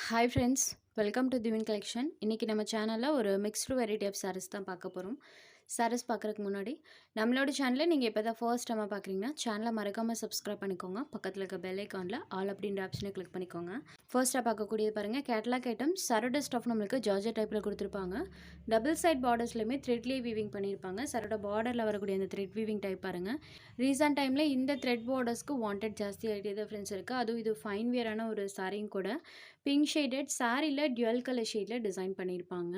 Hi friends, welcome to Divine collection. இன்றைக்கி நம்ம சேனலில் ஒரு மிக்ஸ்டு வெரைட்டி ஆஃப் சாரீஸ் தான் பார்க்க போகிறோம். சாரீஸ் பார்க்குறதுக்கு முன்னாடி நம்மளோட சேனலில் நீங்கள் இப்போ தான் ஃபர்ஸ்ட் டைமாக பார்க்குறீங்கன்னா சேனலை மறக்காமல் சப்ஸ்கிரைப் பண்ணிக்கோங்க. பக்கத்தில் இருக்க பெல் ஐக்கானில் ஆல் அப்படின்ற ஆப்ஷனை கிளிக் பண்ணிக்கோங்க. ஃபர்ஸ்ட்டாக பார்க்கக்கூடியது பாருங்கள், கேட்லாக் ஐட்டம் சரோட ஸ்டஃப் நம்மளுக்கு ஜார்ஜெட் டைப்பில் கொடுத்துருப்பாங்க. டபுள் சைட் பார்டர்ஸ்லையுமே த்ரெட்லேயே வீவிங் பண்ணியிருப்பாங்க. சரோட பார்டரில் வரக்கூடிய அந்த த்ரெட் வீவிங் டைப் பாருங்கள். ரீசெண்ட் டைமில் இந்த த்ரெட் பார்டர்ஸ்க்கு வாண்டட் ஜாஸ்தி ஆகிட்டே தான் ஃப்ரெண்ட்ஸ் இருக்குது. அதுவும் இது ஃபைன் வியரான ஒரு சாரியும் கூட. பிங்க் ஷேடட் சாரியில் டியூவல் கலர் ஷேடில் டிசைன் பண்ணியிருப்பாங்க.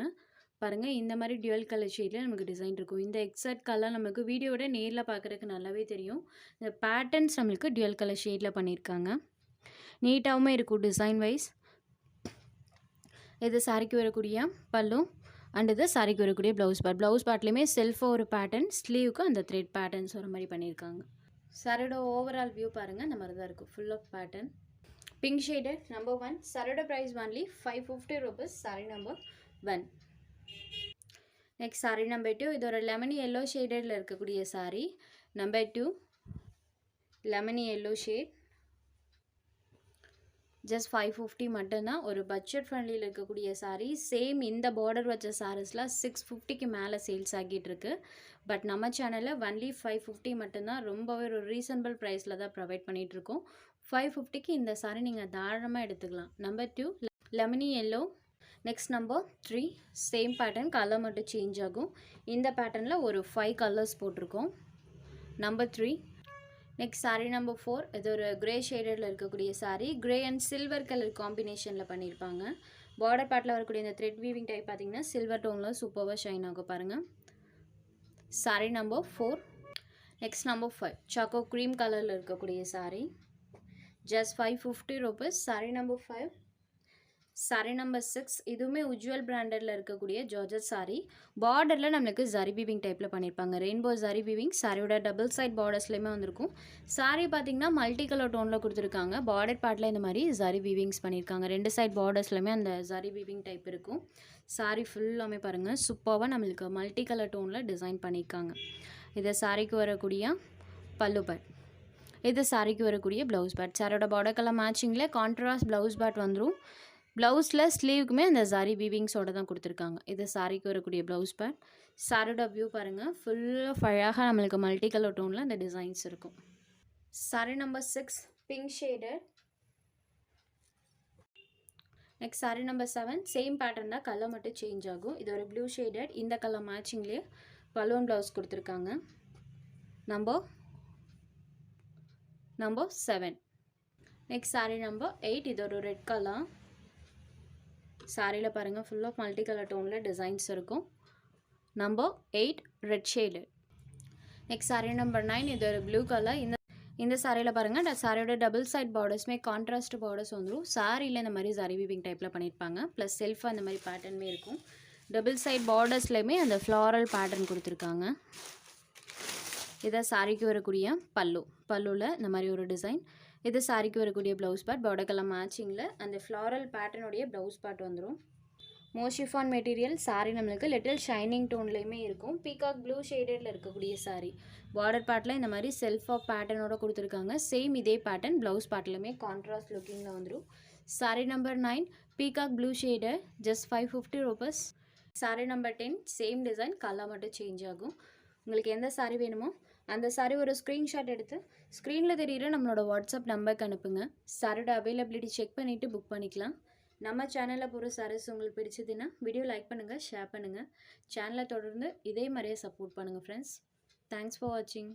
பாருங்கள், இந்த மாதிரி டியூவல் கலர் ஷேடில் நமக்கு டிசைன் இருக்கும். இந்த எக்ஸாக்ட் கலர் நமக்கு வீடியோட நேரில் பார்க்குறதுக்கு நல்லாவே தெரியும். இந்த பேட்டர்ன்ஸ் நம்மளுக்கு டியூவல் கலர் ஷேடில் பண்ணியிருக்காங்க. நீட்டாகவும் இருக்கும் டிசைன் வைஸ். இது சாரிக்கு வரக்கூடிய பல்லு அண்ட் இது சாரிக்கு வரக்கூடிய ப்ளவுஸ் பார்ட். ப்ளவுஸ் பார்ட்லேயுமே செல்ஃபாக ஒரு பேட்டர்ன், ஸ்லீவுக்கு அந்த த்ரெட் பேட்டர்ன்ஸ் ஒரு மாதிரி பண்ணியிருக்காங்க. சாரியோட ஓவரால் வியூ பாருங்கள், இந்த மாதிரி தான் இருக்கும். Full of pattern. Pink shaded number 1. சாரியோட price only 550 rupees. Sari number 1. Next sari number 2. இது ஒரு லெமனி எல்லோ ஷேடடில் இருக்கக்கூடிய sari. Number 2 lemony yellow shade. Just 550 மட்டும்தான். ஒரு பட்ஜெட் ஃப்ரெண்ட்லியில் இருக்கக்கூடிய சாரீ. சேம் இந்த பார்டர் வச்ச சாரீஸ்லாம் 650க்கு மேலே சேல்ஸ் ஆகிட்டு இருக்கு. பட் நம்ம சேனலில் ஒன்லி 550 மட்டும்தான். ரொம்பவே ஒரு ரீசனபிள் ப்ரைஸில் தான் ப்ரொவைட் பண்ணிகிட்ருக்கோம். 550க்கு இந்த சாரீ நீங்கள் தாராளமாக எடுத்துக்கலாம். Number 2 lemony yellow. Next number 3 same pattern, colour மட்டும் சேஞ்ச் ஆகும். இந்த பேட்டர்னில் ஒரு 5 கலர்ஸ் போட்டிருக்கோம். நம்பர் 3. Next sari number 4. இது ஒரு கிரே ஷேடடில் இருக்கக்கூடிய sari. Grey and silver colour காம்பினேஷனில் பண்ணியிருப்பாங்க. பார்டர் பார்ட்டில் வரக்கூடிய இந்த த்ரெட் வீவிங் டைப் பார்த்தீங்கன்னா சில்வர் டோனில் சூப்பராக ஷைன் ஆகும் பாருங்கள். Sari number 4. Next number 5 choco cream கலரில் இருக்கக்கூடிய sari. Just 550 rupees. Sari number 5. Sari number 6. இதுவுமே உஜ்வல் பிராண்டடில் இருக்கக்கூடிய ஜார்ஜட் சாரீ. பார்டரில் நம்மளுக்கு ஜரி வீவிங் டைப்பில் பண்ணியிருப்பாங்க. Rainbow zari weaving. சாரியோட டபுள் சைட் பார்டர்ஸ்லேயுமே வந்திருக்கும். சாரீ பார்த்திங்கன்னா மல்டி கலர் டோனில் கொடுத்துருக்காங்க. பார்டர் பார்ட்டில் இந்த மாதிரி ஜரி வீவிங்ஸ் பண்ணியிருக்காங்க. ரெண்டு சைட் பார்டர்ஸ்லையுமே அந்த ஜரி வீவிங் டைப் இருக்கும். சாரீ ஃபுல்லாமே பாருங்கள், சூப்பராக நம்மளுக்கு மல்டி கலர் டோனில் டிசைன் பண்ணியிருக்காங்க. இதை சாரீக்கு வரக்கூடிய பல்லு பார்ட். இது சாரிக்கு வரக்கூடிய ப்ளவுஸ் பார்ட். சாரோட பார்டர் கலர் மேட்சிங்கில் கான்ட்ராஸ்ட் ப்ளவுஸ் பார்ட் வந்துடும். ப்ளவுஸில் ஸ்லீவுக்குமே அந்த சாரி வீவிங்ஸோடு தான் கொடுத்துருக்காங்க. இது சாரிக்கு வரக்கூடிய ப்ளவுஸ் பார்ட். சாரோட வியூ பாருங்கள், ஃபுல்லாக அழகாக நம்மளுக்கு மல்டி கலர் டோனில் அந்த டிசைன்ஸ் இருக்கும். Sari number 6 pink shaded. Next sari number 7 same pattern தான், கலர் மட்டும் சேஞ்ச் ஆகும். இது ஒரு ப்ளூ ஷேடட். இந்த கலர் மேட்சிங்லேயே பலூன் ப்ளவுஸ் கொடுத்துருக்காங்க. நம்பர் 7. Next sari number 8. இது ஒரு ரெட் கலர். சாரியில் பாருங்கள், ஃபுல் ஆஃப் மல்டி கலர் டோனில் டிசைன்ஸ் இருக்கும். Number 8 red shade. Next sari number 9. இது ஒரு ப்ளூ கலர். இந்த சாரியில் பாருங்கள், சாரியோட டபுள் சைட் பார்டர்ஸுமே கான்ட்ராஸ்ட் பார்டர்ஸ் வந்துடும். சாரியில் இந்த மாதிரி ஜரி வீவிங் டைப்பில் பண்ணியிருப்பாங்க. ப்ளஸ் செல்ஃபாக இந்த மாதிரி பேட்டர்னுமே இருக்கும். டபுள் சைட் பார்டர்ஸ்லையுமே அந்த ஃப்ளாரல் பேட்டர்ன் கொடுத்துருக்காங்க. இதை சாரிக்கு வரக்கூடிய பல்லுவில் இந்த மாதிரி ஒரு டிசைன். இது சாரிக்கு வரக்கூடிய ப்ளவுஸ் பார்ட். பார்டர் கலர் மேட்சிங்கில் அந்த ஃப்ளாரல் பேட்டர்னுடைய ப்ளவுஸ் பார்ட் வந்துடும். மோஷிஃபான் மெட்டீரியல். சாரி நம்மளுக்கு லிட்டில் ஷைனிங் டோன்லேயுமே இருக்கும். பீகாக் ப்ளூ ஷேடடில் இருக்கக்கூடிய சாரி. பார்டர் பார்ட்டில் இந்த மாதிரி செல்ஃப் ஆஃப் பேட்டர்னோட கொடுத்துருக்காங்க. சேம் இதே பேட்டர்ன் ப்ளவுஸ் பார்ட்லையுமே கான்ட்ராஸ்ட் லுக்கிங்கில் வந்துடும். Sorry number 9 peacock blue shaded. Just 550 rupees. Sari number 10 same design, colour மட்டும் சேஞ்ச் ஆகும். உங்களுக்கு எந்த சாரி வேணுமோ அந்த சாரி ஒரு ஸ்க்ரீன்ஷாட் எடுத்து ஸ்க்ரீனில் தெரிகிற நம்மளோட வாட்ஸ்அப் நம்பருக்கு அனுப்புங்க. சாரியோட அவைலபிலிட்டி செக் பண்ணிவிட்டு புக் பண்ணிக்கலாம். நம்ம சேனலில் போகிற சாரீஸ் உங்களுக்கு பிடிச்சதுன்னா வீடியோ லைக் பண்ணுங்கள், ஷேர் பண்ணுங்கள். சேனலை தொடர்ந்து இதே மாதிரியே சப்போர்ட் பண்ணுங்கள் ஃப்ரெண்ட்ஸ். தேங்க்ஸ் ஃபார் வாட்சிங்.